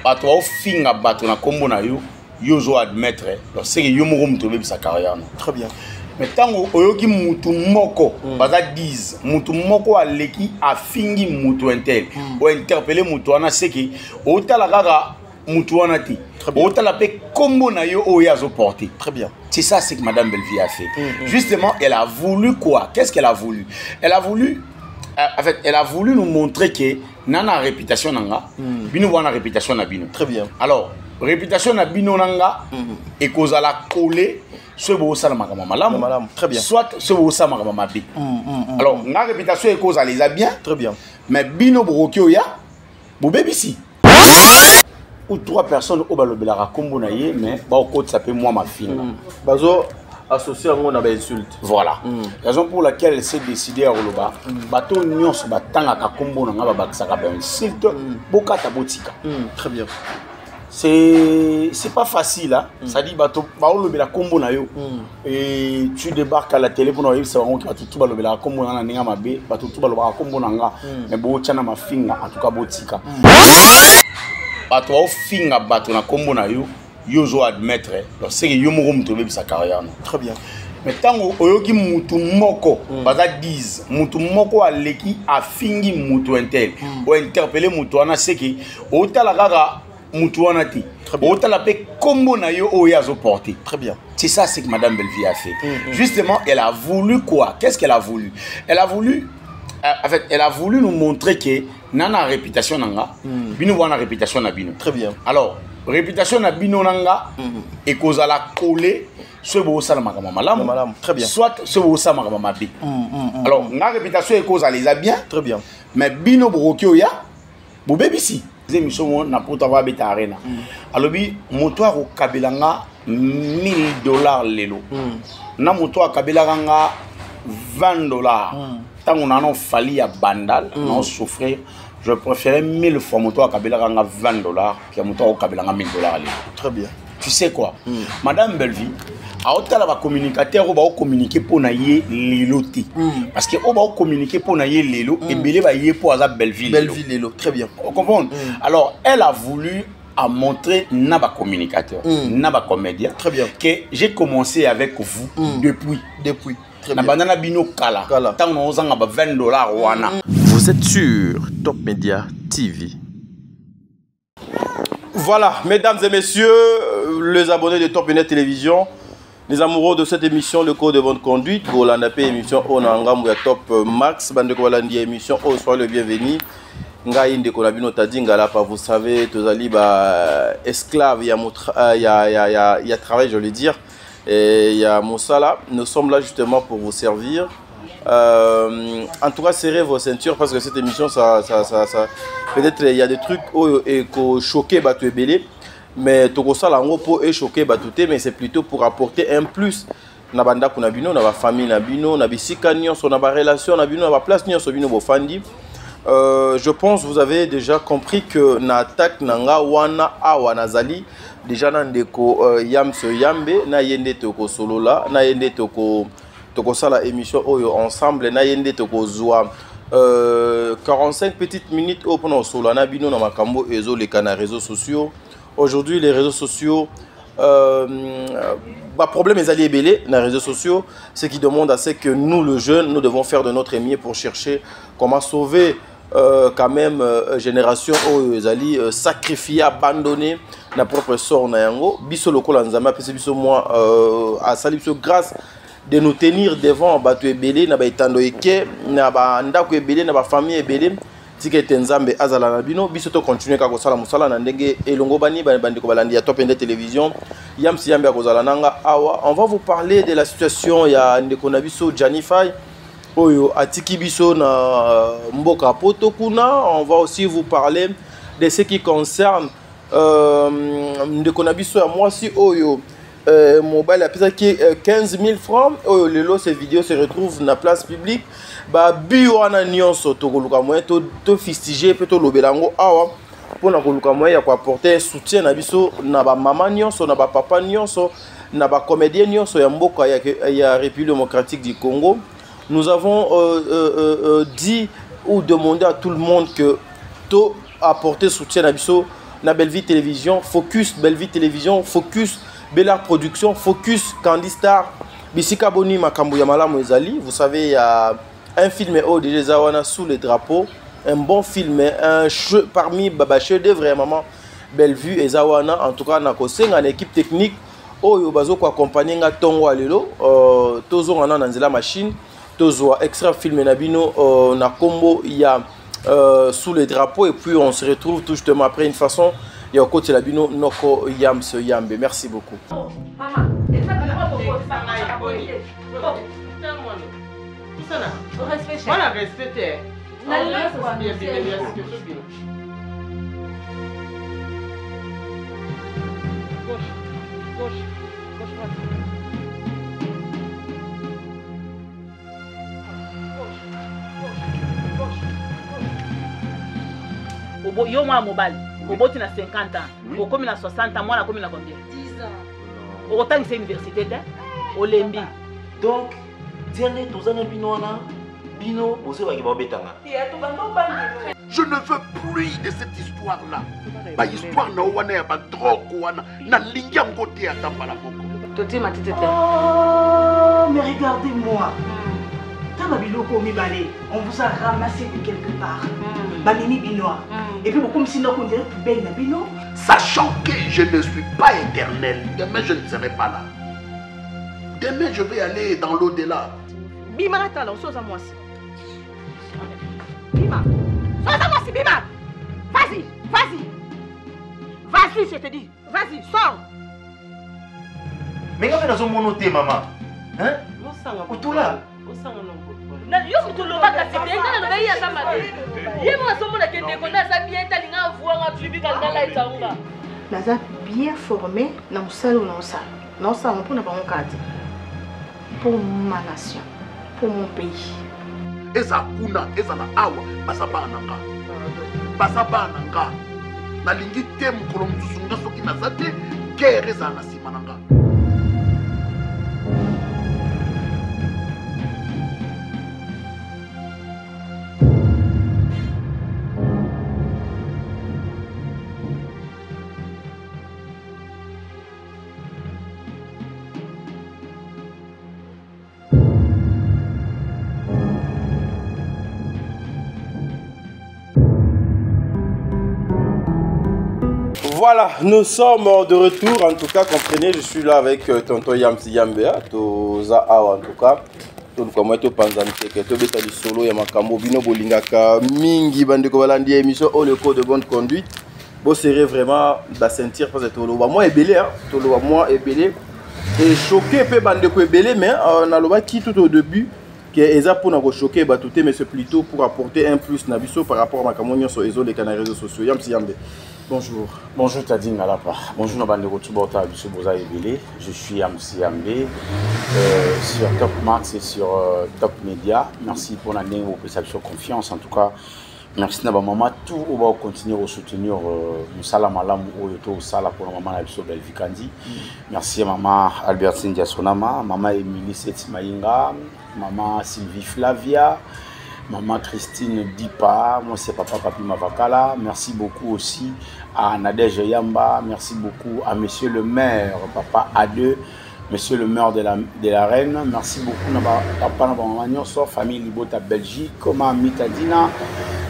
bato finga bato na kombo na yo zo admettre donc c'est que yo moko muto be sa carrière. Très bien. Mais tango oyoki mutu moko baza 10 mutu moko aleki afingi mutu intel o interpeller mutu wana c'est que otala kaka mutu wana ti otala pe kombo na yo o yazo porter. Très bien. C'est ça c'est que madame Belleville a fait. Justement, elle a voulu quoi? Qu'est-ce qu'elle a voulu? Elle a voulu en fait, elle a voulu nous montrer que nana réputation nanga, bino wana réputation na bino. Très bien. Alors, réputation na bino nanga et cause à la coller ce beau ça makama malam. Très bien. Soit ce beau ça makama mabi. Alors, na réputation et cause à les a bien. Très bien. Mais bino brokio ya bo bebisi. Ou 3 personnes au balobela kombo na ye mais ba ko s'appelle moi ma fille. Bazo associé à mon insulte. Voilà. Raison pour laquelle elle s'est décidée à Roloba. Bateau nyons batanga ka kombo na ngaba bakisaka ba insulte bokata botika. Très bien. C'est pas facile hein. Ça dit bateau ba olobela kombo na yo et tu débarques à la télé pour nous c'est vraiment que tout balobela kombo na ninga mabe bateau tout balobela kombo na nga mais bo tchana ma finga en tout cas botika. Bato finga bato na kombo na yo zo admettre donc c'est que yo moko muto be sa carrière. Très bien. Mais tango oyoki mutu moko baza 10 mutu moko aleki afingi mutu intel o interpeller mutu wana c'est que otala kaka mutu wana ti otala pe kombo na yo o yazo porter. Très bien. C'est ça c'est que madame Belleville a fait. Justement, elle a voulu quoi? Qu'est-ce qu'elle a voulu? Elle a voulu en fait, elle a voulu nous montrer que nana réputation nanga bino wana réputation na bino. Très bien. Alors, réputation na bino nanga et cause à la coller ce beau ça makama malam. Très bien. Soit ce beau ça makama mabi. Alors, na réputation et cause à les a bien. Très bien. Mais bino brokio ya bo bebisi. Les émissions na pour avoir beta arena. Alobi motoir au kabelanga $1000 lelo. Na motoir kabelanga $20. Tant on a fallu à bandal, on souffrir. Je préférais 1000 fois mon toit à Kabila $20 que mon toit au Kabila $1000. Très bien. Tu sais quoi? Madame Belleville, à autant la communicateur, on va communiquer pour naïe l'élo. Parce que on va communiquer pour naïe l'élo et belé va y pour Azab Belleville. Belleville l'élo. Très bien. Vous comprenez? Alors, elle a voulu à montrer naba communicateur, naba comédien. Très bien. Que j'ai commencé avec vous depuis. Na banana bino kala. Tant on a $20 wana. Vous êtes sur Top Media TV. Voilà, mesdames et messieurs, les abonnés de Top Media Télévision, les amoureux de cette émission, le code de bonne conduite, pour l'anapé émission Onangam ou Top Max, bande de Walandi émission, soyez le bienvenu. Ngai ndeko na bino tadi ngala pa vous savez, tozali ba esclave, il y a travail, je veux dire. Et il y a Moussala, nous sommes là justement pour vous servir. En tout cas, serrez vos ceintures parce que cette émission, peut-être il y a des trucs qui choquent Batou Belé, mais tout ça, là, on est choqué Batouté, mais c'est plutôt pour apporter un plus. Na banda kuna bino, na ba famille na bino, na bisika nyonso, na ba relation na bino, na ba place nyonso bino bo fandi. Je pense que vous avez déjà compris que na attaque nanga wana awa nazali déjà nandeko yamso yambe na yende toko solo la na yende toko sala émission oyo ensemble na yende toko zwa 45 petites minutes au pendant solo na bino na makambo ezo les canaux réseaux sociaux. Aujourd'hui les réseaux sociaux problème est allé belé dans les réseaux sociaux, ce qui demande à ce que nous les jeunes nous devons faire de notre mieux pour chercher comment sauver quand même génération où ils allaient sacrifier, abandonner la propre sort na yango biso lokola nzamba pese biso moi à sali biso grâce de nous tenir devant bato ebele na ba etando eke na ba ndako ebele na ba famille ebele tikete nzambe azala na bino biso to continuer ka kosala musala na ndenge elongo bani bandiko balandi ya Top Media Télévision yamsi yambe akozala nanga awa. On va vous parler de la situation ya ndeko na biso Janify oyo atiki biso na mboka poto kuna. On va aussi vous parler de ce qui concerne ndeko na biso ya mwasi oyo mobile a qui 15 000 francs. Le lot ces vidéos se retrouvent dans la place publique. Ba biwana nyonso to koluka moyen to fistiger pe to lobelango awa pour na koluka moyen ya ko apporter soutien na biso na ba maman nyonso na ba papa nyonso na ba comédien nyonso ya mboka ya République démocratique du Congo. Nous avons dit ou demandé à tout le monde que to apporter soutien na biso na Belleville Télévision, focus Belleville Télévision, focus Bellard Production, focus Candy Star, Bisika Boni Makambu Yamala Moezali. Vous savez, il y a un film déjà Zawana sous les drapeaux, un bon film, parmi Baba chef-d'œuvre vraiment Bellevue et Zawana. En tout cas, na kosenga une équipe technique oyo bazo ko accompagner nga tongo alelo tozo ngana nanzela machine tozo extra film na bino na combo il y a sous les drapeaux et puis on se retrouve tout justement après une façon il y a côté la bino noko yam se yambe. Merci beaucoup. Yo moi mobile, oboti na 50 ans, okomi na 60 ans, moi na komi na combien? 10 ans. Autant que c'est université au Lembi. Donc, dernier tozana bino wana, bino ose wa kiba betanga. Je ne veux plus de cette histoire-là. Ba histoire na wana ya ba drogue wana na lingia ngote ya tambala moko. Toti matete. Oh, mais regardez-moi. On vous a ramassé de quelque part. Bamini Binois. Et puis beaucoup me sinon qu'on dirait poubelle na Bino. Sachant que je ne suis pas éternel, demain je ne serai pas là. Demain je vais aller dans l'au-delà. Bima attends, on sort à moi aussi. Bima. Sors à moi aussi, Bima. Vas-y, vas-y. Vas-y, je te dis. Vas-y, sors. Mais quand on a monoté, maman. Hein? Où tout là? Yo to loba ka c'est bien na ba ya sama. Ye mo so mo na kende ko na sa bien ta linga vuwa nga bibi ka ngala itanga. Naza bien formé na musalo na musalo. Non ça on pona ba mon cadre. Pour ma nation, pour mon pays. Eza kuna, eza na awa, basaba nanga. Basaba nanga. Na lingi te mukolo musunga soki na zate, guerre eza na sima nanga. Voilà, nous sommes de retour. En tout cas, comprenez, je suis là avec tonton Yamsi Yambea, Toza Awa en tout cas. Tout le monde est panzanité, tout beta du solo, Yamakambo, Bino Bolingaka, Mingi, Bandeko Balandi, émission, au le code de bonne conduite. Vous serez vraiment de sentir parce que tout le monde, moi est belé, tout le monde, moi est belé. Et choqué, peu Bandeko est belé, mais on a le qui tout au début. Que eza pour nous choquer batouté mais c'est plutôt pour apporter un plus nabiso par rapport à ma camonia sur les réseaux sociaux. Yamsi Yambe. Bonjour. Bonjour Tadine Nalapa. Bonjour Nabande Rotubota Biso Boza Ebele. Je suis Yamsi Yambe sur Top Max et sur Top Media. Merci pour la perception confiance. En tout cas, merci à maman. Tout on va continuer à soutenir Moussala Malam ou Sala pour la maman Biso Belleville Kandi. Merci à maman Albertine Diasonama, maman Émilie Setimaïnga, maman Sylvie Flavia. Maman Christine Dipa, moi c'est papa Papi Mavakala. Merci beaucoup aussi à Nadège Yamba. Merci beaucoup à monsieur le maire, papa A2, monsieur le maire de la Reine. Merci beaucoup à papa Maman famille Libota Belgique, maman Mitadina,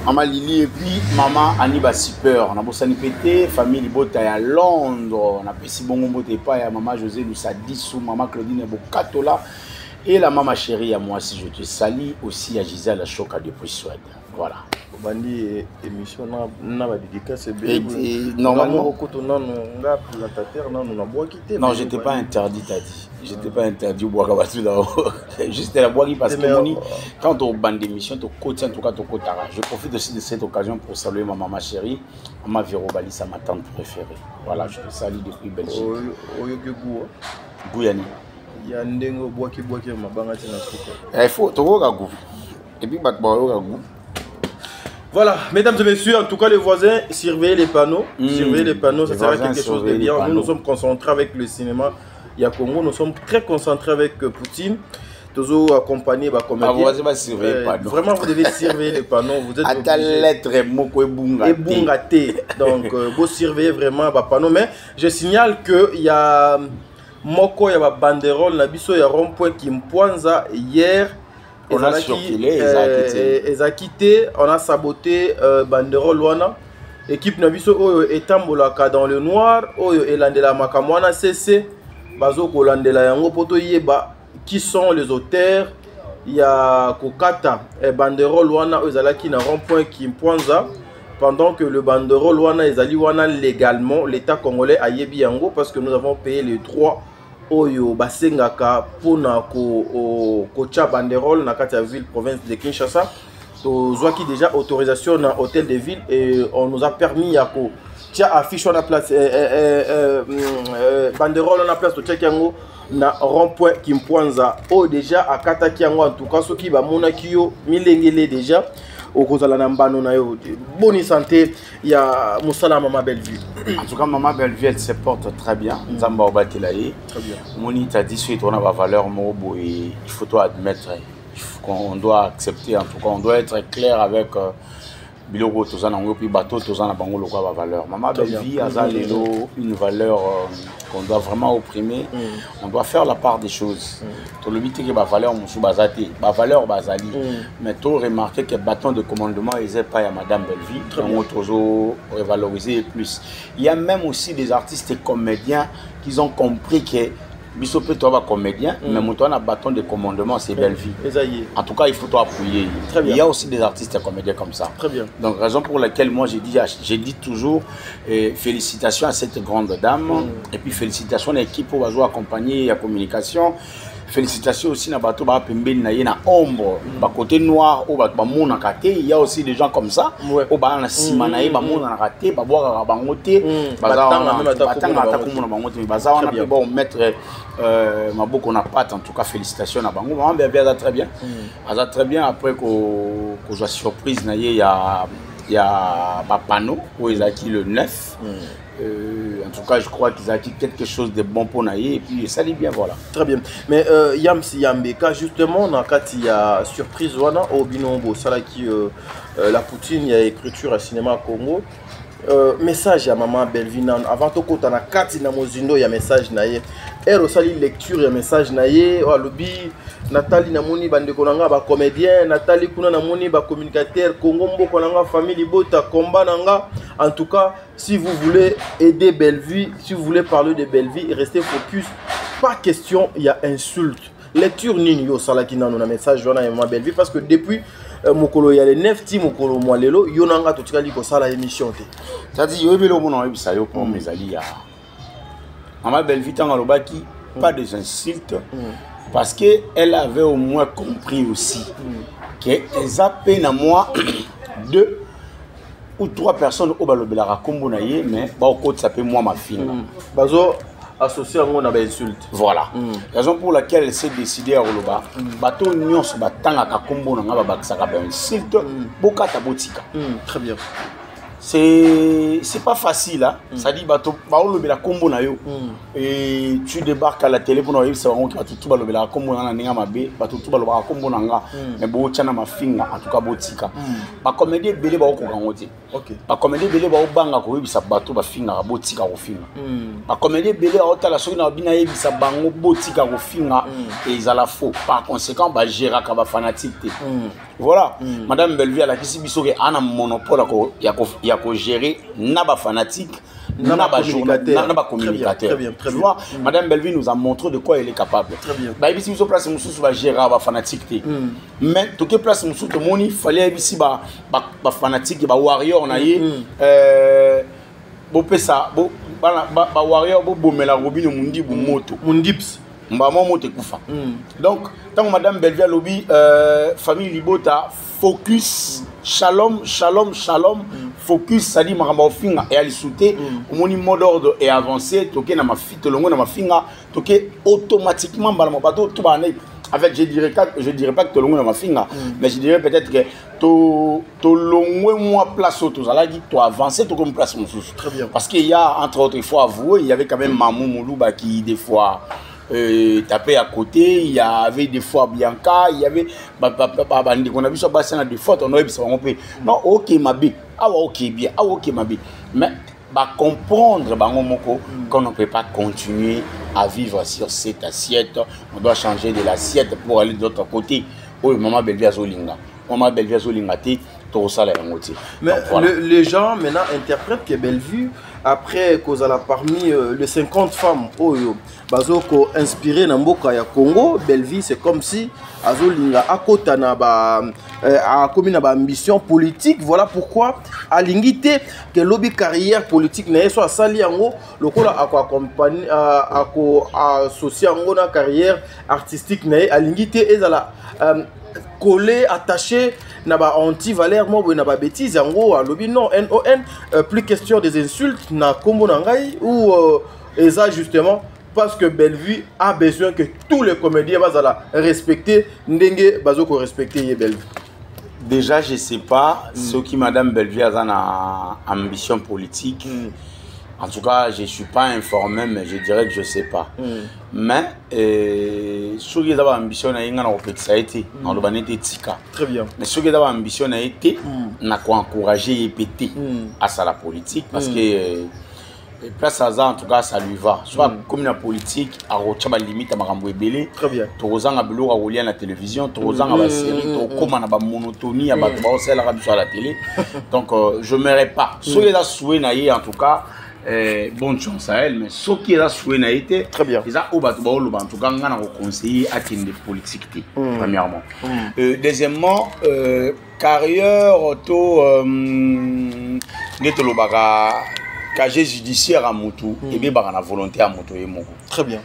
maman Lili et puis maman Aniba Super. On a bossani pété, famille Libota à Londres. On a payé si bon Mbote pas à maman José Lussadissou, maman Claudine Bokatola. Et la maman chérie à moi, si je te salue, aussi à Gisèle Choka depuis Suède. Voilà. Bandi émission na ba dédicace normalement non, j'étais pas interdit, t'as dit. J'étais pas interdit au bois juste la bois parce que quand on bande d'émission, tu côté en tout cas ton kotara. Je profite aussi de cette occasion pour saluer ma maman chérie, maman Véro Balissa, ma tante préférée. Voilà, je te salue depuis Belgique. Gouyani. Il y a un bois qui m'a bangé dans ce il faut tout goût. Et puis voilà, mesdames et messieurs, en tout cas les voisins, surveillez les panneaux. Surveillez les panneaux, ça sera quelque chose de bien. Nous sommes concentrés avec le cinéma. Il y a Congo, nous sommes très concentrés avec Poutine. toujours accompagner les comédiens. Vraiment, vous devez surveiller les panneaux. Vous êtes à ta lettre, moko ebungate. Donc, vous surveillez vraiment les panneaux. Mais je signale qu'il y a moko, il y a banderole, il y a rond-point qui me poinza hier. On a circulé, ils ont quitté, on a saboté banderole wana. Équipe Nabiso etambolaka dans le noir, oyo elandela makamwana CC, bazo kolandela yango poto yeba qui sont les auteurs. Il y a kokata banderole wana ezalaki na rond-point qui mpoinza pendant que le banderole wana ezali wana légalement l'État congolais a yebi yango parce que nous avons payé les droits oyo basengaka pona ko kocha banderole na kati ya ville province de Kinshasa. Qui déjà autorisation dans l'hôtel de ville et on nous a permis à tiens affiche on a place banderole on a place au Tchekiango na rond-point qui me poinza oh déjà à Katakiango en tout cas ceux qui va monakio milengele déjà au kozala na mbano na yo bonne santé il y a Moussala Maman Bellevue. En tout cas Maman Bellevue elle se porte très bien nzamba obatilaye très bien moni t'a dit suite on a la valeur mobo et il faut toi admettre qu'on doit accepter, en tout cas, on doit être clair avec Biloko Tozana, puis bateau Tozana Bango Loka valeur. Maman Bellevue, Azalelo, une valeur qu'on doit vraiment opprimer. On doit faire la part des choses. Tout le but est que la valeur Moussou Bazati, la valeur Bazali. Mais tu as remarqué que le bâton de commandement n'est pas à Madame Bellevue. On a toujours revalorisé plus. Il y a même aussi des artistes et comédiens qui ont compris que Biso peut être comédien, mais mon bâton de commandement, c'est Bellevue. En tout cas, il faut appuyer. Il y a aussi des artistes et comédiens comme ça. Très bien. Donc, raison pour laquelle moi j'ai dit toujours félicitations à cette grande dame. Et puis félicitations à l'équipe pour avoir accompagné la communication. Félicitations aussi à Bato Pembeni na ombre, côté noir au Bamon Kate, il y a aussi des gens comme ça. Au Bana Simanae, Bamon Kate, Baboa Bangote, Bazar, on mettre Maboko na patte, en tout cas félicitations à Bango. Maman Bellevue très bien. Très bien après qu'on soit surprise, il y a Bapano, où il a acquis le 9. En tout cas, je crois qu'ils ont acquis quelque chose de bon pour Naïe et puis ça allait bien, voilà. Très bien. Mais Yamsi Yambeka, justement, il y a surprise, au Binombo, la Poutine, il y a écriture à cinéma Congo. Message à Maman Bellevue, avant tout, quand on a 4 Namozindo, il y a message Naïe. Elle aussi lecture, il y a message Naïe. Lobby, Nathalie Namoni, bande konanga, ba comédien, Nathalie Kuna Namoni, ba communicateur, Congo Mbo konanga, famille Bota, combat nanga. En tout cas, si vous voulez aider Bellevue, si vous voulez parler de Bellevue, restez focus. Pas question, il y a insulte. Lecture Nino Salakina, nous a message Joana et Maman Bellevue parce que depuis Mokolo, il y a les 9 teams Mokolo Moalelo, Yonanga Totikali Kosala émission. C'est-à-dire, il y a eu mon ami Sayo pour mes alliés. Maman Bellevue, Tangalobaki, pas des insultes. Parce qu'elle avait au moins compris aussi qu'elle a peine à moi 2 ou 3 personnes au Balobelara Kombonaye, mais au côté ça peut moi ma fille. Bazo associé à mon insulte. Voilà. Raison pour laquelle elle s'est décidée à Oloba. Bato nyons batanga ka Kombona ba bakisaka ba insulte bokata botika. Très bien. C'est pas facile hein. Ça dit bato ba olobela kombo na yo et tu débarques à la télé pour nous ça on qui tout balobela kombo na ninga mabe bato tout balobela kombo nanga mais bo tchana mafinga en tout cas botika ba comédie belé ba ko kangote OK ba comédie belé ba obanga ko yebisa bato ba finga botika ko finga ba comédie belé otala soki na bina yebisa bango botika ko finga et ils à la faux par conséquent ba gérer ka ba fanatique voilà Madame Bellevue la kisi biso ke ana monopole ko ya ko gérer naba fanatique naba journaliste naba communicateur. Tu vois, Madame Bellevue nous a montré de quoi elle est capable. Bah ici nous place mususu ba gérer ba fanatique mais tout que place mususu to moni fallait ici ba fanatique ba warrior na ye bo pesa bo ba warrior bo bomela robino mundi bu moto mundips mbamo moto kufa. Donc tant Madame Bellevue lobby famille Libota focus shalom focus ça dit maramba ofinga et ali souté mon mot d'ordre est avancé toké na ma fite longo na ma finga toké automatiquement bala mo bateau tout bané avec je dirais pas que longo na ma finga mais je dirais peut-être que to longo moi place auto ça là dit toi avancer to comme place mon sous. Très bien parce qu'il y a entre autres il faut avouer il y avait quand même Mamou Moulouba qui des fois tapé à côté, il y avait des fois Bianca, il y avait on a vu ça passer dans des fautes, on a vu ça non ok ma bi, ah ok bien, ah ok ma bi, mais comprendre qu'on ne peut pas continuer à vivre sur cette assiette, on doit changer de l'assiette pour aller de l'autre côté. Oh maman Bellevue Azolinga, maman Bellevue Azolinga mais voilà. Les gens maintenant interprètent que Bellevue, après qu'on a parmi les 50 femmes qui inspiré dans le Congo, Bellevue c'est comme si Azolinga a commis une ambition politique. Voilà pourquoi à l'ingité que lobby carrière politique n'est soit sali en le coup à accompagner associé en la carrière artistique n'est à l'ingité et à collé attaché n'a pas anti-valeur moi n'a pas bêtise en gros à lobby non NON plus question des insultes na combo nangai ou et ça justement parce que Bellevue a besoin que tous les comédiens va respecter ndenge bazoko respecter Bellevue. Déjà je sais pas ce qui madame Bellevue a une ambition politique. En tout cas, je ne suis pas informé, mais je dirais que je ne sais pas. Mais, ce qui est ambition, ça a été très bien. Mais ce qui est ambition, on a encouragé et pété à ça la politique, parce que place à ça, en tout cas, ça lui va. Soit comme la politique, à Rochaba limite à Marambo Ebele, Torozan a Belo à la télévision, Torozan a la série, comme on a la monotonie, à la télé. Donc, je ne m'aimerais pas. Ce qui est souhaité, en tout cas, bonne chance à elle, mais ce qui est souhaité, très bien. Ils ont en tout cas, on a conseillé à qui de politique, premièrement. Deuxièmement, carrière auto, casier judiciaire à Moutou, et bien la volonté à Moutou et Moko. Très bien.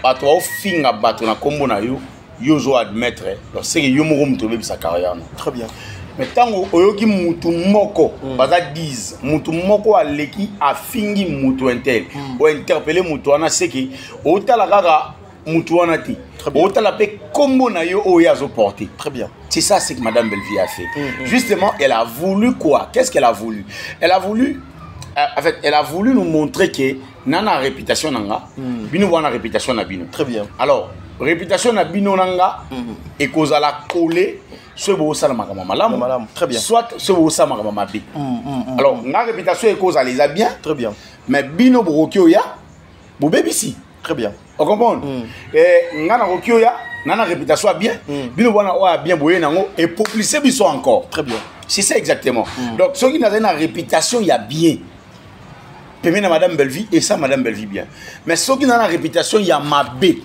Bato au fin à bato na combo na yo, yo zo admettre, c'est que yo moko Moutou sa carrière. Très bien. Mais tant que oyoki Moutou Moko, baza 10, Moutou Moko a leki a fingi Moutou intel, ou interpeller Moutou ana c'est que ota la gaga Moutou anati, ota la pe combo na yo o yazo porter. Très bien. C'est ça c'est que madame Bellevue a fait. Justement, elle a voulu quoi? Qu'est-ce qu'elle a voulu? Elle a voulu en fait, elle a voulu nous montrer que nana réputation nanga, bino wana réputation na bino. Très bien. Alors, réputation na bino nanga et cause à la coller ce beau salama malam. Très bien. Soit ce beau salama mabi. Alors, na réputation et cause à les a bien. Très bien. Mais bino brokio ya, bo bébisi. Très bien. On comprend? Et ngana rokio ya, nana réputation bien. Bino wana wa bien boye nango et populise biso encore. Très bien. C'est ça exactement. Donc, ceux qui n'ont une réputation, il y a bien. Madame Bellevue et ça Madame Bellevue bien. Mais ceux qui ont la réputation, il y a Mabé.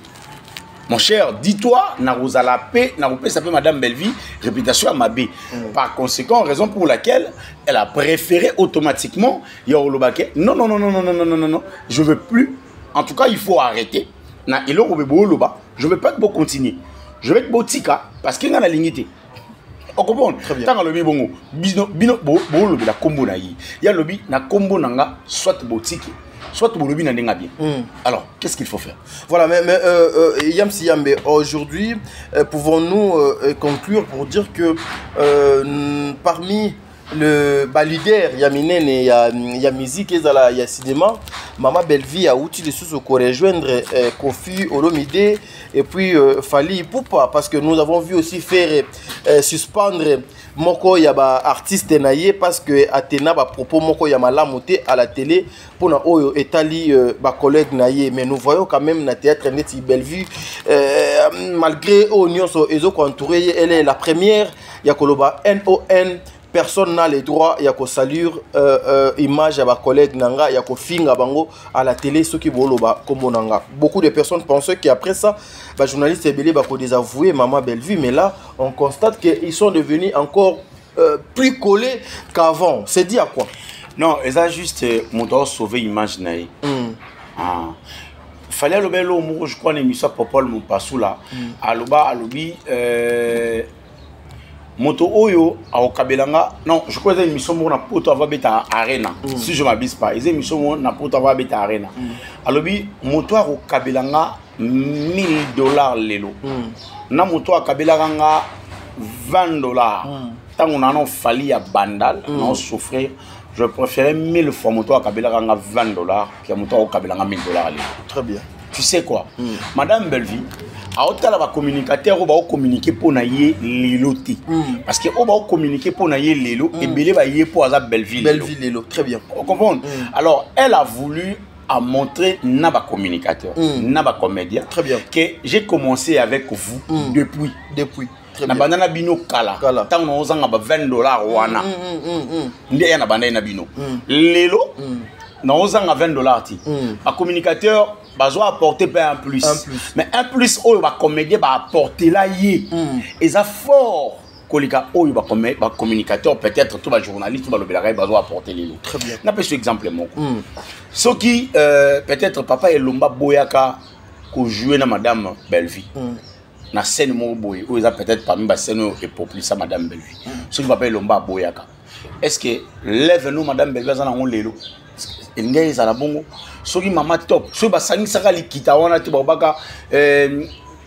Mon cher, dis-toi, n'a pas la paix, n'a pas s'appelle Madame Bellevue, réputation à Mabé. Par conséquent, raison pour laquelle elle a préféré automatiquement Yorolobake. Non, je veux plus. En tout cas, il faut arrêter. Je ne veux pas que vous continuez. Je veux que vous tika parce qu'il y a la lignité. On comprend. Tant le bongo bino le la combo na yi. Ya lobi na combo nanga soit boutique, soit lobi na denga bien. Alors, qu'est-ce qu'il faut faire? Voilà, mais Yamsi Yambe, aujourd'hui, pouvons-nous conclure pour dire que parmi le leader, il y a Minen et il y a musique, il y a cinéma. Maman Bellevue a outil de sous pour rejoindre Kofi Olomide et puis Fali Poupa parce que nous avons vu aussi faire suspendre Moko Yaba artiste naïe parce que Athéna ba propos Moko Yamala monté à la télé pour na oyo etali ba collègue naïe mais nous voyons quand même na théâtre net Bellevue malgré Oignon so ezo entouré elle est la première Yakoloba NON. Personne n'a les droits, il y a qu'au salure image à ma collègue Nanga, il y a qu'au finga bango à la télé, ceux qui boloba comme Nanga. Beaucoup de personnes pensaient qu'après ça, les journalistes Ebele bako désavoué Maman Bellevue, mais là, on constate qu'ils sont devenus encore plus collés qu'avant. C'est dit à quoi? Non, ils ont juste montré sauver l'image naïe. Fallait le bel homme, je crois, l'émission Popol Moupasou là, à l'obi. Moto Oyo à Okabelanga, non, je crois que c'est une mission pour na poto avoir beta arena. Si je m'abuse pas, c'est une mission pour na poto avoir beta arena. Alobi moto à Okabelanga $1000 lelo. Na moto à Kabelanga $20. Tant on a non fallu à Bandal, non souffrir. Je préférais 1000 fois moto à Kabelanga $20 que moto à Okabelanga $1000 lelo. Très bien. tu sais quoi, Madame Belleville, a autant la communicateur on va communiquer pour naïe lelo ti parce que on va communiquer pour naïe lelo et belé va y pour Azab Belleville lelo très bien on comprend alors elle a voulu à montrer naba communicateur naba comédien très bien que j'ai commencé avec vous depuis na banana bino kala tant on a $20 wana ndi ya na banana bino lelo na ozanga $20 ti a communicateur bazo apporter pas un plus mais un plus oh ba comédien ba apporter là yé et ça fort kolika oh ba communicateur peut-être tout ba journaliste tout ba lobelaka bazo apporter lelo très bien na pe ce exemple moko ce qui peut-être papa elomba boyaka ko jouer na madame Belleville na scène mo boy ou ça peut-être parmi ba scène et populaire ça madame Belleville ce qui papa elomba boyaka est-ce que lève nous madame Belleville ça na on lelo ngey za la bongo soki mama top so basangi saka likita wana te babaka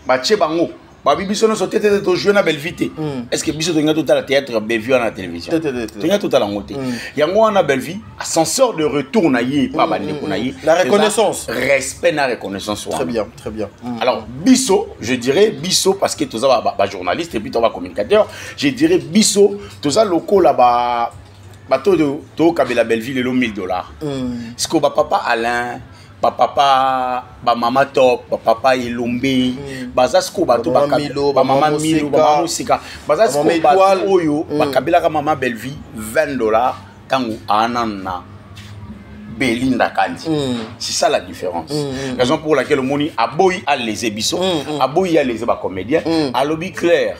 ba che bango ba bibiso no sotete to jouer na Belleville est-ce que biso to nga total théâtre Belleville na télévision to nga total ngote yango wana Belleville ascenseur de retour na yé pa bande ko na yé la reconnaissance respect na reconnaissance très bien alors biso je dirais biso parce que toza ba journaliste et puis to ba communicateur je dirais biso toza loko là ba bateau de Kabila Belleville le $1000 ce que papa Alain papa maman top papa Elombe bazasko bateau maman Milo maman Musika bazasko bateau oyo Kabila ka maman Belleville $20 tangu anana Belinda Kandi c'est ça la différence raison pour laquelle le moni aboyi a les ébisso aboyi a les comédiens à lobby clair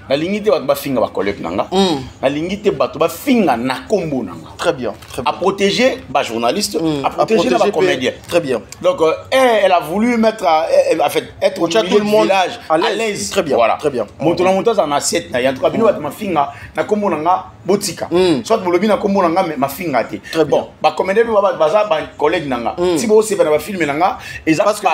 la ligne de ba finga ba collègue nanga la ligne de ba finga na kombo nanga très bien à protéger ba journaliste à protéger ba comédien très bien donc elle a voulu mettre en fait être au milieu du village à l'aise très bien voilà très bien montona montage en assiette na yanto bino ba finga na kombo nanga botika soit bolobi na kombo nanga ma finga te bon ba comédien ba za ba collègue nanga si bo se ba film nanga et ça parce que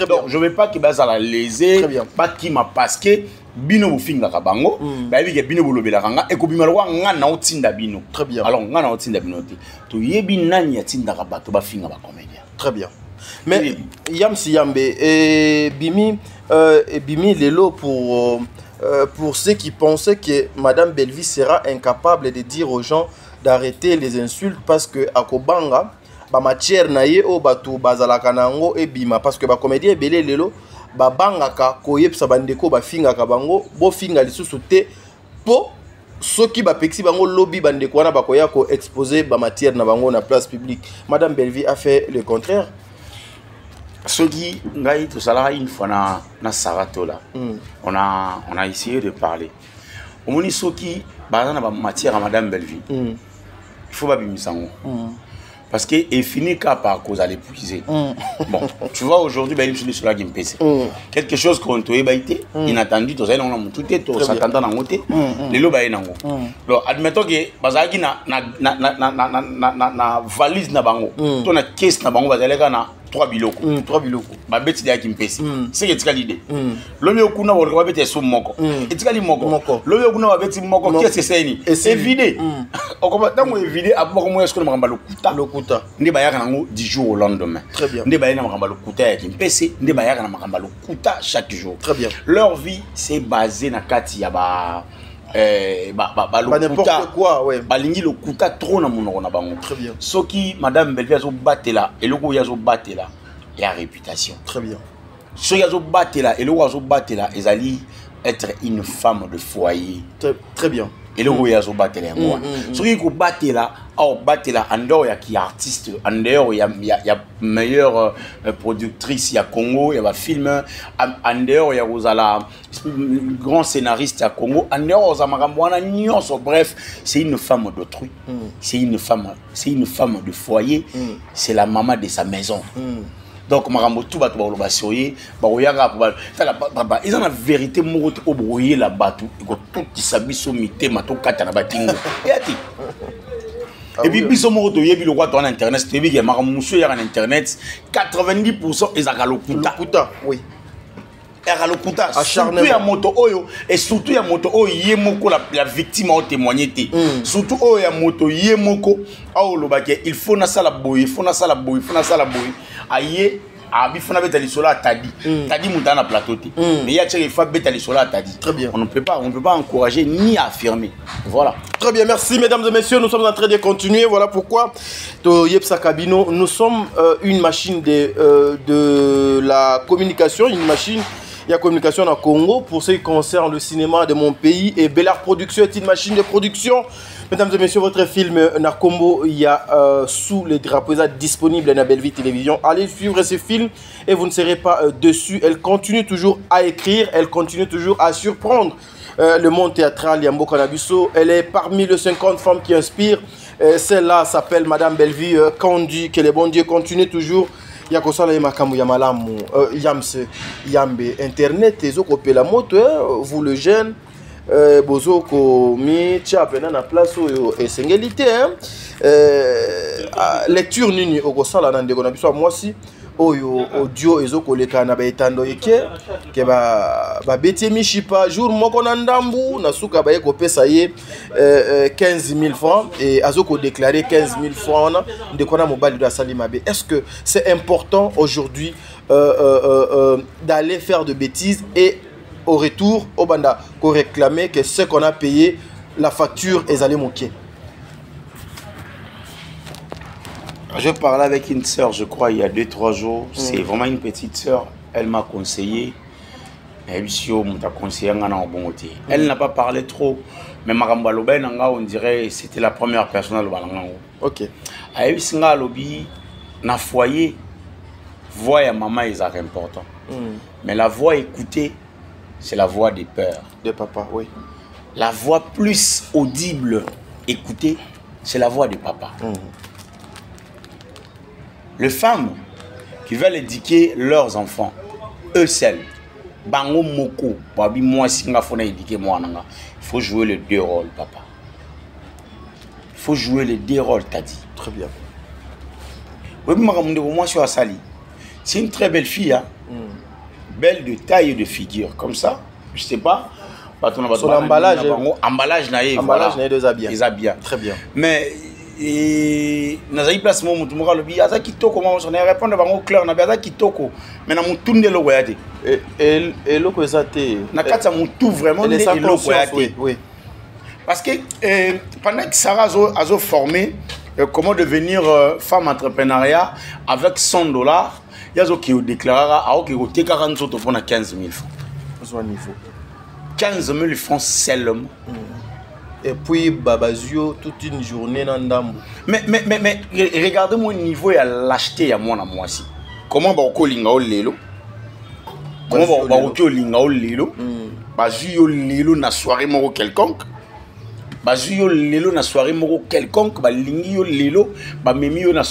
donc je veux pas que ba za la léser pas qui m'a parce que bino bufinga ka bango ba bi ke bino bolobela kanga e ko bimalwa nga na otinda bino très bien alors nga na otinda bino te to yebi nani ya tinda ka bato ba finga ba comédien très bien mais Yamsi Yambe Bimi lelo pour ceux qui pensaient que madame Belleville sera incapable de dire aux gens d'arrêter les insultes parce que akobanga ba matière na ye o bato bazalaka nango e bima parce que ba comédien belé lelo babangaka koyebisa bandeko bafingaka bango bofinga lisusu te po soki bapexi bango lobby bandeko wana bakoya ko exposer ba matière na bango na place publique. Madame Belleville a fait le contraire. Soki ngai to sala une fois na Saratola on a essayé de parler omoni soki bazana ba matière à madame Belleville il faut ba bimisango parce que est fini par cause à l'épuiser. Bon, tu vois aujourd'hui ben je suis sur la game PC. Quelque chose qu'on te été inattendu, tu sais on a tout est tout s'attendant en côté. Les lots baï nango. Alors admettons que bazaki na valise na bango, ton na caisse na bango bazaleka na 3 biloko. 3 biloko. Ba beti dia qui mpesi. C'est que tu as l'idée. Lomi okuna ba beti so moko. Et tu as li moko. Lomi okuna ba beti moko qu'est-ce que c'est ni? C'est vidé. On commence dans vidé après comment est-ce que on va lokuta. Ndi bayaka nango 10 jours au lendemain. Très bien. Ndi bayaka na makamba lokuta ya kimpesi, ndi bayaka na makamba lokuta chaque jour. Très bien. Leur vie c'est basé na kati ya ba n'importe quoi, ouais. Balingi le kuta trop na monoko na bango. Très bien. Soki madame Belleville azo batela, eloko yazo batela, ya réputation. Très bien. Soki yazo batela, eloko yazo batela, ezali être une femme de foyer. Très bien. Eloko yazo batela yango. Soki ko batela, batela andor ya ki artiste, andor ya meilleure productrice ya Congo, ya ba film, andor ya Rosala grand scénariste à Congo, bref, c'est une femme d'autrui, c'est une femme de foyer, c'est la maman de sa maison. Donc marambo tout ba to ba soyer ba oyanga ba ils ont la vérité mo ko boyer la batu ko tout sabiso mité mato kata na batingo yati. Et puis biso mo to yebi le roi to en internet, c'est bi ke marambo so ya en internet 90% ezaka lokuta. Oui. Lokuta, surtout ya moto oyo et surtout ya moto oyo yemoko la victime a témoigné té. Surtout oyo ya moto yemoko a lobake il faut na sala boy, il faut na sala boy, il faut na sala boy. Aye Ah, il faut beta lisolo à Tadi. Tadi monta na plateau. Mais il y a il faut beta lisolo à Tadi. Très bien. On ne peut pas encourager ni affirmer. Voilà. Très bien, merci mesdames et messieurs, nous sommes en train de continuer. Voilà pourquoi Yepsa Kabino, nous sommes une machine de la communication, une machine. Il y a communication au Congo pour ce qui concerne le cinéma de mon pays et Bellard Production est une machine de production. Mesdames et messieurs, votre film Nakombo, il y a sous les drapeaux disponible à Belleville Télévision. Allez suivre ce film et vous ne serez pas dessus. Elle continue toujours à écrire, elle continue toujours à surprendre le monde théâtral Yambo Kanabiso. Elle est parmi les 50 femmes qui inspirent. Celle-là s'appelle Madame Belleville Kandi. Que les bons dieux continuent toujours. Yakosala Yamakamu Yamalamu Yamse Yambe Internet et Zokopé la moto, vous le jeune. Bozoko mi tchapena na place et singélité lecture nini okosala na ndeko na biso moi si oyo audio ezokoleka na baetando yeke ke ba betie mishipa jour moko na ndambu na suka ba ekopesa ye 15 000 francs et azoko déclarer 15 000 francs ndeko na mobali de Salima B. Est-ce que c'est important aujourd'hui d'aller faire de bêtises et au retour, au banda, qu'on réclamait que ce qu'on a payé, la facture est allée moquer. Je parlais avec une sœur, je crois, il y a 2-3 jours. C'est vraiment une petite sœur. Elle m'a conseillé. Elle n'a pas parlé trop. Mais on dirait que c'était la première personne à le parler. Ok. Elle a dit na foyer, voix à maman est important. Mais la voix écoutée, c'est la voix des peurs. De papa, oui. La voix plus audible, écoutée, c'est la voix de papa. Les femmes qui veulent éduquer leurs enfants, eux seuls, bango moko, babi moi singa fona éduquer moi nanga. Il faut jouer les deux rôles, papa. Il faut jouer les deux rôles, t'as dit. Très bien. Oui, moi je suis à Sali. C'est une très belle fille, hein. Belle de taille et de figure, comme ça, je sais pas. Sur l'emballage, emballage naïf, emballage naïf de Zabia. Zabia. Très bien. Mais nazayi place mo mutu moko lobi aza kitoko mo on répondre bango clair na baza kitoko mais na mutu ndelo koyate et loko ezate na katsa mutu vraiment ndelo koyate. Oui. Parce que pendant que Sarah a formé comment devenir femme entrepreneuriat avec $100, il y a des qui déclarent que tu as 40 000 pour 15 000 francs. 15 000 francs seulement. Et puis, Babazio, toute une journée dans Ndambo. Mais regardez mon niveau et à l'acheter à moi aussi. Comment va on linga o lelo? Comment va on linga o lelo? Bazio lelo na soirée moro quelconque. Bazio lelo na soirée moko quelconque ba lingi yo lelo ba memi yo na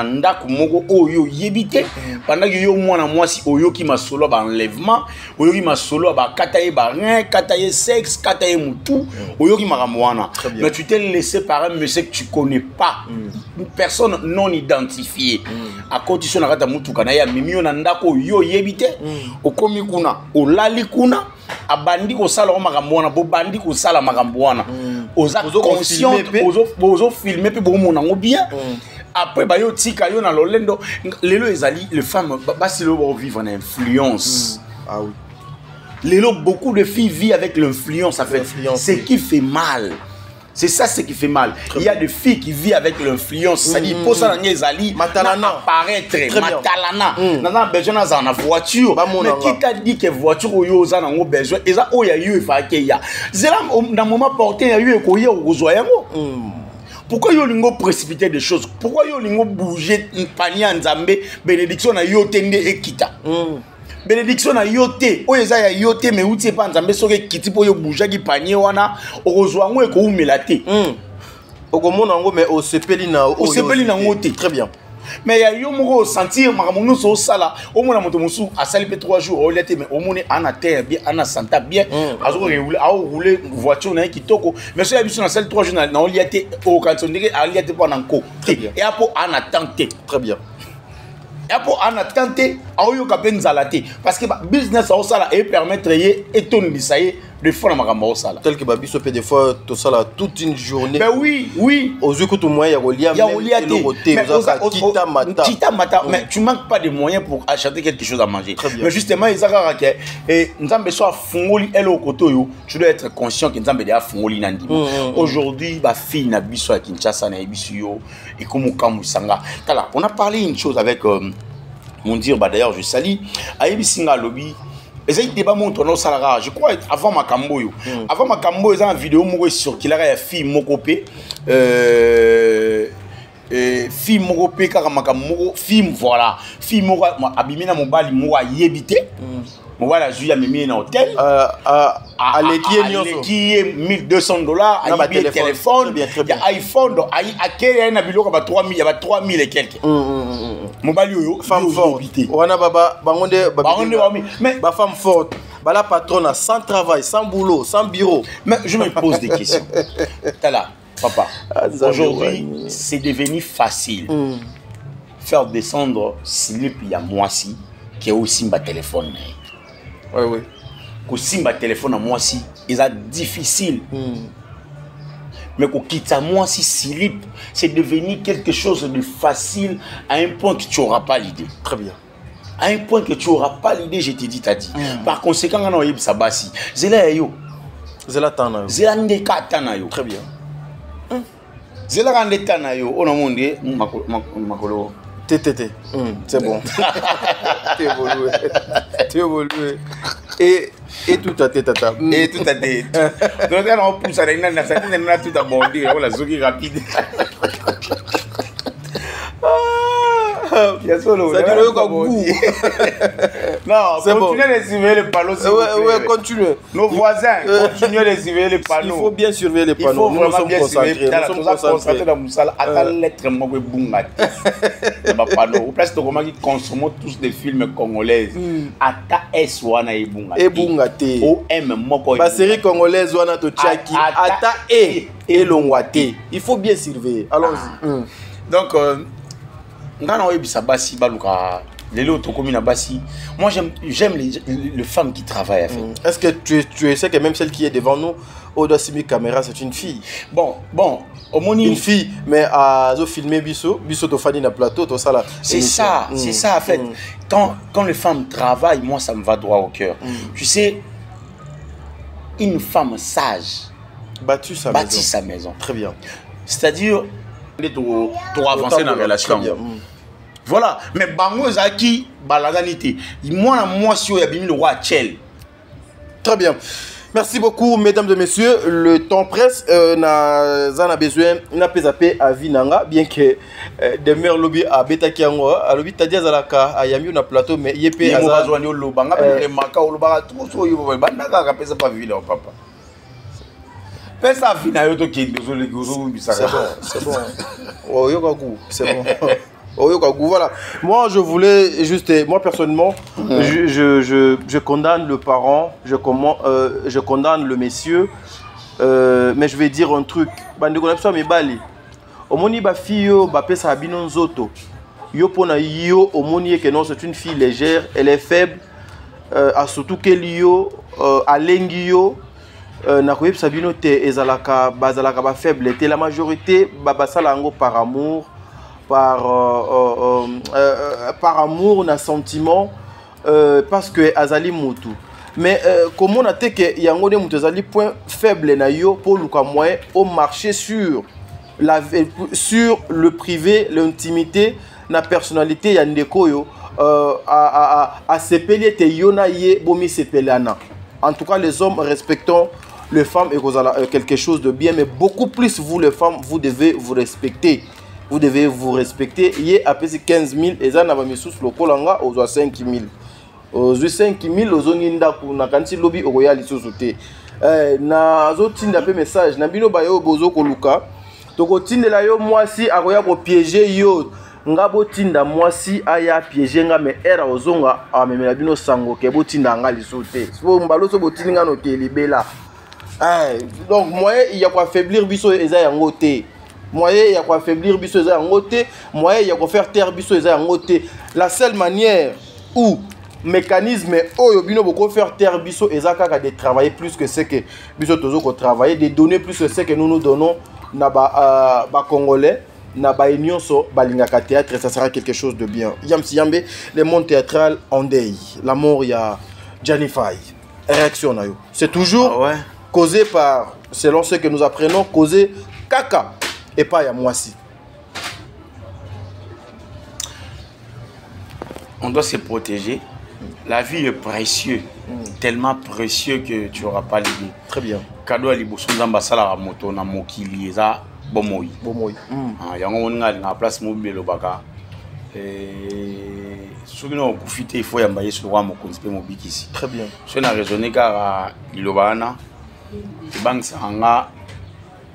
ndako moko oyo yebite pendant que yo mwana mwasi oyo ki masolo ba enlèvement oyo ki masolo ba kataye ba rein kataye sexe kataye mutu oyo ki makamwana. Mais tu t'es laissé par un monsieur que tu connais pas, une personne non identifiée à condition na kata mutu kana ya memi yo na ndako yo yebite okomi kuna olali kuna abandi ko sala makambo wana bo bandi ko sala makambo wana oza conscient ozo filmer pe bo mona ngo bien après ba yo tika yo na lolendo lelo ezali les femmes basi lo vivre en influence. Ah oui, lelo beaucoup de filles vivent avec l'influence en fait, ce qui fait mal. C'est ça ce qui fait mal. Il y a des filles qui vivent avec l'influence. C'est-à-dire, pour ça, il y a des apparaître. Matalana. Nana besoin dans la voiture. Mais qui t'a dit que voiture ou yo za nango besoin? Et ça, oh, il y a eu ya. C'est là, dans le moment porté, il y a eu un au pourquoi yo lingo précipiter des choses? Pourquoi yo lingo bouger une panier en Zambé? Bénédiction na yo tende ekita. Bénédiction na yote oyeza ya yote mais outi pas nzambe soke kiti po yo bouger ki panier wana ozwa ngo eko umelate okomona ngo mais osepeli na ngote. Très bien. Mais ya yo moko sentir makamungu so sala o mona moto musu asali pe 3 jours o lete mais o moni ana terre bien ana santa bien azo rouler voiture na kitoko mais so ya biso na sali 3 jours na o liate o katsondike a liate po na nko et apo ana tenter. Très bien. Et pour en attendre, parce que le business et permettre et ton des fois na makambo sala tel que babiso peut des fois tout ça là toute une journée ben oui aux yeux que tout moyen il y a kita mata mais tu manques pas de moyens pour acheter quelque chose à manger mais justement ils ont que et nzambe soit fungoli elo kotoyo tu dois être conscient que nzambe déjà fungoli nandi aujourd'hui ba fille na biso à Kinshasa na biso yo et comme kamusanga tala on a parlé une chose avec mon dire d'ailleurs je salue ayebisinga lobby. Et c'est débat mon tono salara. Je crois avant ma camboyo. Avant ma camboyo, ils ont une vidéo moi sur qui la fille mokopé. Fille mokopé car ma cambo film voilà. Fille moko abimina mobali moi yebité. Voilà, je suis mis dans hôtel. Qui est $1200. Il y a téléphone, il y a iPhone, il y a 3000, il y a 3000 et quelques. Mobile yo, femme forte. Wana baba, mais ba femme forte. Ba la patronne sans travail, sans boulot, sans bureau. Mais je me pose des questions. Tala, papa. Aujourd'hui, c'est devenu facile. Faire descendre slip il y a mois-ci qui est aussi ma téléphone. Oui. Que si ma téléphone à moi si, ils sont difficile. Mais que quitte à moi si slip, c'est devenu quelque chose de facile à un point que tu n'auras pas l'idée. Très bien. À un point que tu n'auras pas l'idée, je te dis, t'as dit. Par conséquent, on a eu ça bassi. Zela yo. Zela tana yo. Zela ndeka tana yo. Très bien. Zela rande tana yo. On a mondé makolo. TTT. C'est bon. Tu évolué. Et tout à tête, tata. Et tout à tête. Donc, on pousse à la nationalité, on a tout à bondir. On a zogi rapide. Il y a solo. Ça dit le goût. Non, continuez de surveiller les panneaux. Oui, continuez. Nos voisins, continuez de surveiller les panneaux. Il faut bien surveiller les panneaux. Il faut vraiment bien surveiller. Nous sommes concentrés dans Moussala. Attends l'être mauvais bunga. Dans panneau. Au place de comment ils consomment tous des films congolais. Ata S wana e bunga. E bunga te. O M moko. La série congolaise wana to Tchaki. Ata E longwate. Il faut bien surveiller. Allons-y. Donc moi j'aime les femmes qui travaillent. Est-ce que tu sais que même celle qui est devant nous, au dossier caméra, c'est une fille? Bon, une fille, mais à filmer biso to fani na plateau, tout ça là. C'est ça, c'est ça en fait. Quand les femmes travaillent, moi ça me va droit au cœur. Tu sais, une femme sage bâtit sa maison. Très bien. C'est-à-dire pour avancer dans la relation. Voilà, mais bango zaki balaganité. Moi si y a bimi le roi Tchel. Très bien. Merci beaucoup mesdames et messieurs, le temps presse, n'a besoin n'a pas zappé à Vinanga bien que demeure lobby à Betakiango, à lobby tadia zalaka à yami na plateau mais yepé azwani lobanga le maka lobanga tout so yo bandaka ka pesa pas vile papa. Pesa vina yo to ki désolé gozo bisaka. C'est bon. Oh yokaku, c'est bon. Voilà. Moi, je voulais juste, moi personnellement, je condamne le parent, je condamne le monsieur, mais je vais dire un truc. C'est une fille légère, elle est faible, surtout qu'elle est la majorité, par amour. Par amour, na sentiment, parce que azali mutu. Mais comment on a dit que yango de mutu azali point faible na yo pour le moyen au marché sur le privé, l'intimité, la personnalité yandeko yo à sepelier te yona ye bomi sepelana. En tout cas, les hommes respectons les femmes et quelque chose de bien, mais beaucoup plus vous les femmes, vous devez vous respecter. Vous devez vous respecter. Il y a 15 000 et ça n'a pas mis sous le colanga aux 5 000. Aux 5 000, aux zoninda pour na kanti lobby au royal sous-sauté. Na zotinda pe message. Na bino bayo bozo koluka. Toko tinde la yo moi si a roya ko piéger yo. Nga botinda moi si aya piéger nga me era ozonga a memela bino sango ke botinda nga lisauté. So mbalo so botinga no ke libela. Donc moi il y a quoi affaiblir biso eza yango te. Moyen il y a quoi affaiblir biso eza yango te, moyen il y a quoi faire taire biso eza yango te. La seule manière où mécanisme oyo bino boko faire taire biso ezaka de travailler plus que ce que biso tozo ko travailler, de donner plus que ce que nous donnons na ba congolais na ba nyonso balingaka théâtre, ça sera quelque chose de bien. Yamsi Yambe, le monde théâtral en deuil, la mort il y a Johnny Faye. Réaction na yo. C'est toujours causé par, selon ce que nous apprenons, causé caca et pas ya moisi. On doit se protéger. La vie est précieuse, tellement précieux que tu n'auras pas l'idée. Très bien. Cadeau à l'Iboson d'ambassade à moto na mokili eza bomoyi. Bomoyi. Yango on a la place mobile au baka. Soki na profiter il faut yambaye sur roi mokonzi pe mobiki ici. Très bien. Je na raisonner car ilobana bank sanga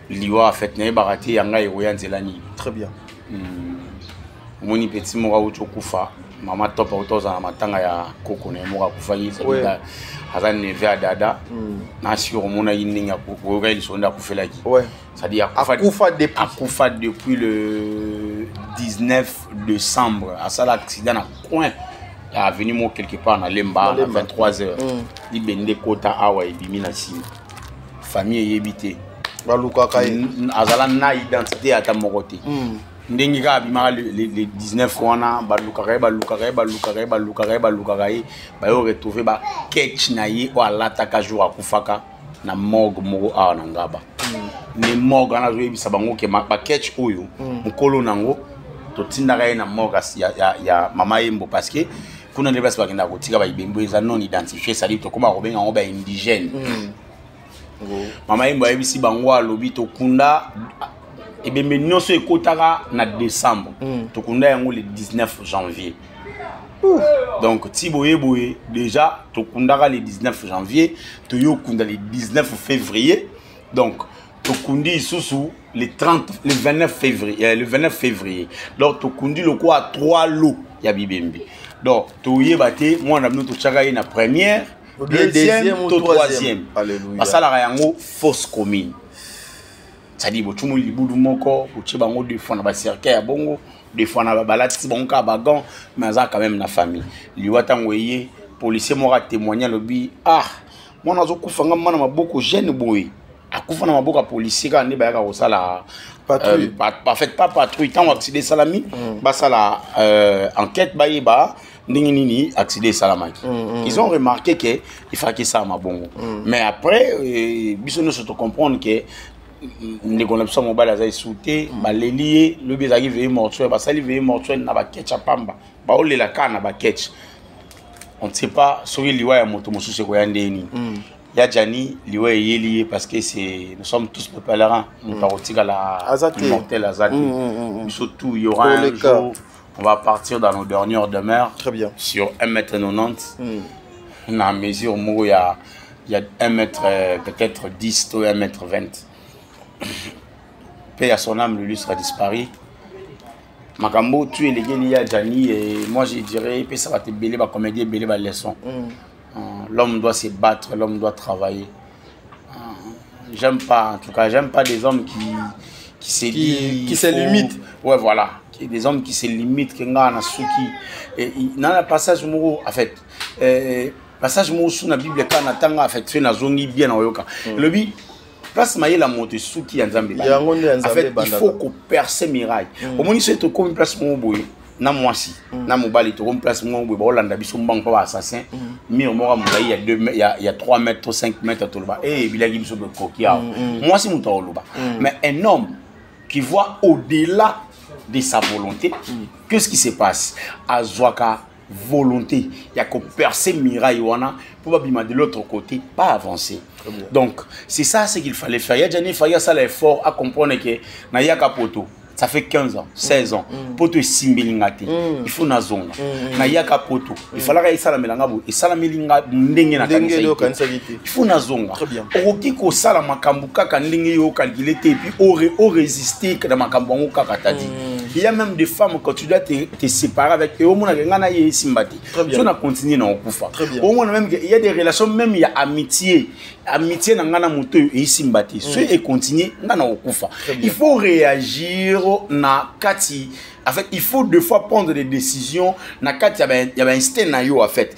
liwa fait na barati yanga eroya nzelani. Très bien. Moni petit mora ucho kufa. Mama top auto za matanga ya koko na mora kufa yiza aza neve ya dada na siro mona yininga ko ga lisonda kufela ki. Ouais. C'est-à-dire akufa depuis le 19 décembre à ça l'accident na coin a venu mo quelque part na Lemba à 23h. Li bende kota awa ebimi na sima. Famille yebité. Baluka kai azala na identité ata mokote. Ndengi ka abima le 19 wana baluka ba yo retrouver ba catch na ye o alata ka jour akufaka na morgue moko a na ngaba. Ne morgue na zo ebisa bango ke ba catch oyo mukolo nango to tindaka ye na morgue ya mama Yembo parce que kuna ne basi bakenda ko tika ba ibembo eza non identifié, ça dit to koma ko benga ngo ba indigène. Mama Yembo ebisi bango alobi to kunda et bien nous sommes na décembre. Tout le le 19 janvier. Donc Tiboye déjà tout le 19 janvier, tout le 19 février. Donc tout le 29 février. Donc tout le quoi à 3 lots ya bibembe. Donc tout moi on a nous tout chaque na première, deuxième, troisième. Alléluia. Ça la yango fausse commune. C'est-à-dire que tout le monde est moko, tu vas des fois dans le cercle à bongo, des fois dans la balade, si bon cas bagan, mais ça quand même la famille. Les policiers m'ont témoigné le bi moi nazo kufanga mana maboko jeune boy. Akufana maboko policier quand ne ba ka osala patrouille pas patrouille tant accident salami, ba sala enquête ba yeba nini accident salamaki. Ils ont remarqué que il fallait que ça mabongo. Mais après biso nous se comprendre que ne connaissons pas mobile à sauter balelier le bezaki veille mortuaire basali veille mortuaire na ba ketch pamba ba ole la kana ba ketch on ne sait pas sur liwa ya moto mosusu ko yandeni ya jani liwa yeli parce que c'est nous sommes tous pèlerins nous parotika la mortel azati surtout il y aura un jour on va partir dans nos dernières demeures. Très bien. Sur 1m90 na mesure mo il y a 1m peut-être 10 ou 1m20. Paix à son âme, lui sera disparu. Makambo, tu es légué à Jani et moi je dirais que ça va te belé, comédie, belé, leçon. L'homme doit se battre, l'homme doit travailler. J'aime pas, en tout cas, j'aime pas des hommes qui se limitent. Ouais, voilà. Des hommes qui se limitent, qui ont souki. Et dans le passage, en fait, passage sur la Bible, quand on a fait, tu as bien en yoka. Le but, place maille la montée sous qui en Zambie. En fait, il faut qu'on perce miraille. Au moins, c'est comme une place mon boy. Na moi si, na mobali to comme place mon boy. Hollande biso mbang pas assassin. Mais au moins il y a 3 mètres, 5 mètres tout là-bas. Et bilagi biso de coquillard. Moi si mon temps là-bas. Mais un homme qui voit au-delà de sa volonté, qu'est-ce qui se passe? Azwaka volonté, il y a qu'on percer miraille pour probablement de l'autre côté, pas avancer. Donc, c'est ça ce qu'il fallait faire. Il y a déjà fallu ça l'effort à comprendre que Nayaka Poto, ça fait 15 ans, 16 ans. Poto est simbilingate. Il faut na zone. Nayaka Poto, il fallait que ça la melangabo et ça la melinga ndenge na kanisa. Il faut na zone. Oki ko sala makambuka kandenge yo calculer et puis au résister que makambo kaka tadi. Il y a même des femmes quand tu dois te séparer avec eux, au moins ngana ye simbati. Tu na continuer na okufa. Au moins même il y a des relations même il y a amitié na ngana moto et simbati. Ce et continuer ngana okufa. Il faut réagir na kati En fait, il faut deux fois prendre des décisions. Il y a un instinct en fait.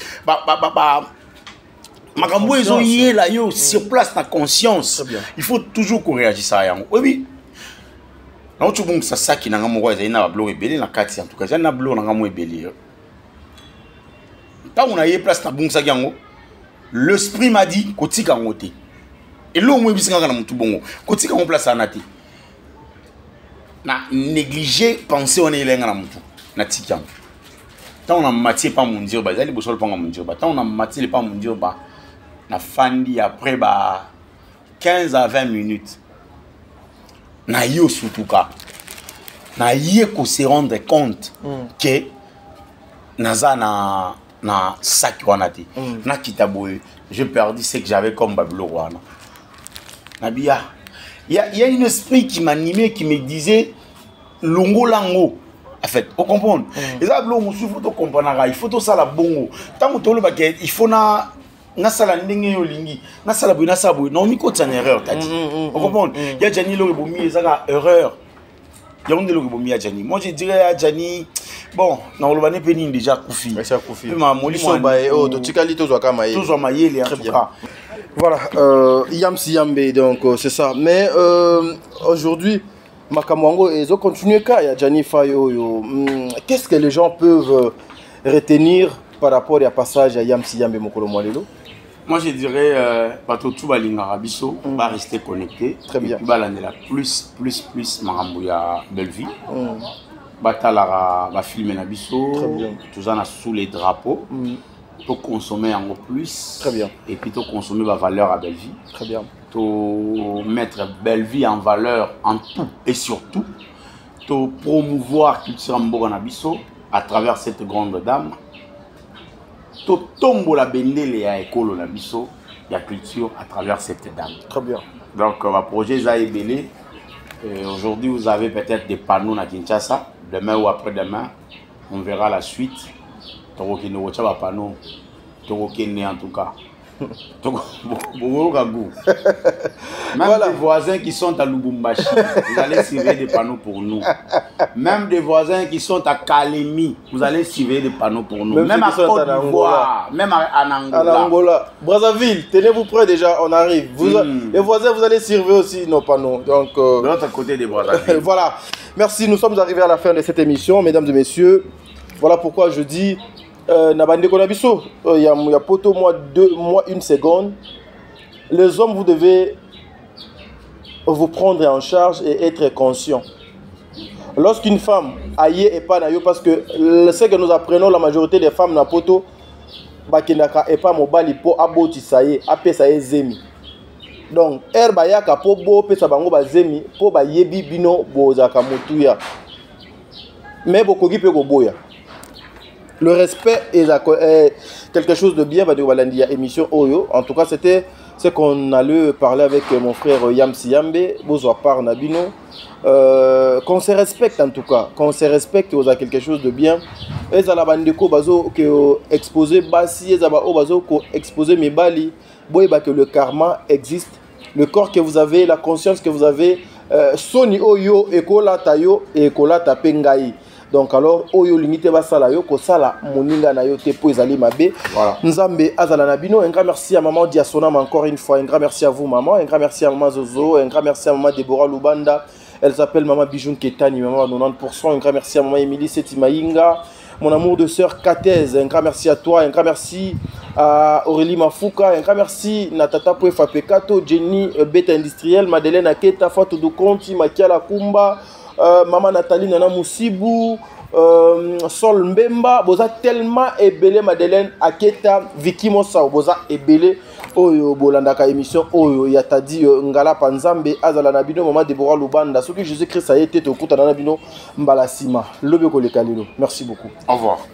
Makambo ils ont yé là yo sur place na conscience. Il faut toujours qu'on réagisse à ça. Oui. Na otu bon ça qui na ngamo za ina blo ebele na kati en tout cas. Na blo na ngamo ebele. Tant on a yé place na bon ça yango. L'esprit m'a dit kotika ngote. Et l'eau moi bisinga na mutu bongo. Kotika on place na te. Na négliger penser on est lenga na mutu. Na tikiam. Tant on a matière pas mon Dieu ba zali bosol pas mon Dieu ba. Tant on a matière pas mon Dieu ba. Na fandi après 15 à 20 minutes na yo surtout ka na yé ko se rendre compte que naza na sac wana te na kitaboye j'ai perdu ce que j'avais comme bablo wana nabia il y a un esprit qui m'animait qui me disait longo lango en fait on comprend et ça blo musu faut comprendre il faut tout ça la bongo tant que ba il faut na sala ndenge yo lingi na sala bu na sabu non mi ko tsana erreur tati on comprend ya jani lo bomi ezaka erreur ya onde lo bomi ya jani moi je dirais ya jani bon na lo bane peni déjà kufi ça kufi ma moli so ba o to tikali to zo ka maye to zo maye en tout cas voilà Yamsi Yambe donc c'est ça mais aujourd'hui Makamwango ezo continuer ka ya jani fayo yo qu'est-ce que les gens peuvent retenir par rapport à passage à Yamsi Yambe mokolo mwalelo? Moi je dirais tout balinga rabiso va rester connecté. Très bien. Balanela plus marambo ya Belleville. Batalara va filmer na biso. Très bien. Tout ça sous les drapeaux. Pour consommer en plus. Très bien. Et puis pour consommer la valeur à Belleville. Très bien. Pour mettre Belleville en valeur en tout et surtout. Pour promouvoir culture mboka na biso à travers cette grande dame. To tombo la bendele ya ekolo na biso ya culture à travers cette dame. Très bien. Donc ma projet Zaïbélé. Aujourd'hui vous avez peut-être des panneaux à Kinshasa. Demain ou après-demain, on verra la suite. Toroki no wa panneau. Toroki né en tout cas. Même voilà. Des voisins qui sont à Lubumbashi, vous allez surveiller des panneaux pour nous. Même des voisins qui sont à Kalemi, vous allez surveiller des panneaux pour nous. Même à Côte d'Ivoire, même en Angola. Brazzaville, tenez-vous prêts déjà, on arrive. Les voisins, vous allez surveiller aussi nos panneaux. Donc, de l'autre côté des Brazzaville. Voilà. Merci, nous sommes arrivés à la fin de cette émission, mesdames et messieurs. Voilà pourquoi je dis... il y a poto moi 1 seconde. Les hommes, vous devez vous prendre en charge et être conscient. Lorsqu'une femme aïe et pas nayo, parce que ce que nous apprenons, la majorité des femmes na poto bakinaka et pas mobali po aboti saye ape saye zemi. Donc herba yaka po bo pe sabango ba zemi po ba yebi bino bozaka mutuya. Mais bokogi pe ko boya. Le respect est quelque chose de bien. Émission Oyo. En tout cas, c'était ce qu'on allait parler avec mon frère Yamsi Yambe. Qu'on se respecte en tout cas. Qu'on se respecte, on a quelque chose de bien. Et ça la bandeko bazo que exposer basi, bazo exposer mes bali. Que le karma existe. Le corps que vous avez, la conscience que vous avez. Soni Oyo, Ekola Tayo, Ekola Tapengai. Donc alors oyo limité basala yo ko sala moninga na yo te po ezali mabe. Voilà. Nzambe azala na bino. Un grand merci à maman Diasonam encore une fois. Un grand merci à vous maman. Un grand merci à maman Zozo. Un grand merci à maman Deborah Lubanda. Elle s'appelle maman Bijoun Ketani, maman à 90%. Un grand merci à maman Émilie Setimaïnga. Mon amour de sœur Katez. Un grand merci à toi. Un grand merci à Aurélie Mafouka. Un grand merci Natata Pouefa Pekato, Jenny Beta Industriel, Madeleine Aketa, Fatou Dukonti, Makiala Kumba. Maman Nathalie Nana Moussibou, Sol Mbemba, boza tellement ebele Madeleine Aketa, Vicky Mossa, boza ebele oyo bolandaka émission oyo yatadi ngala panzambe azala na bino maman Deborah Lubanda, ce que Jésus Christ a été au kuta na bino mbalasima. Lobeko le kalilo. Merci beaucoup. Au revoir.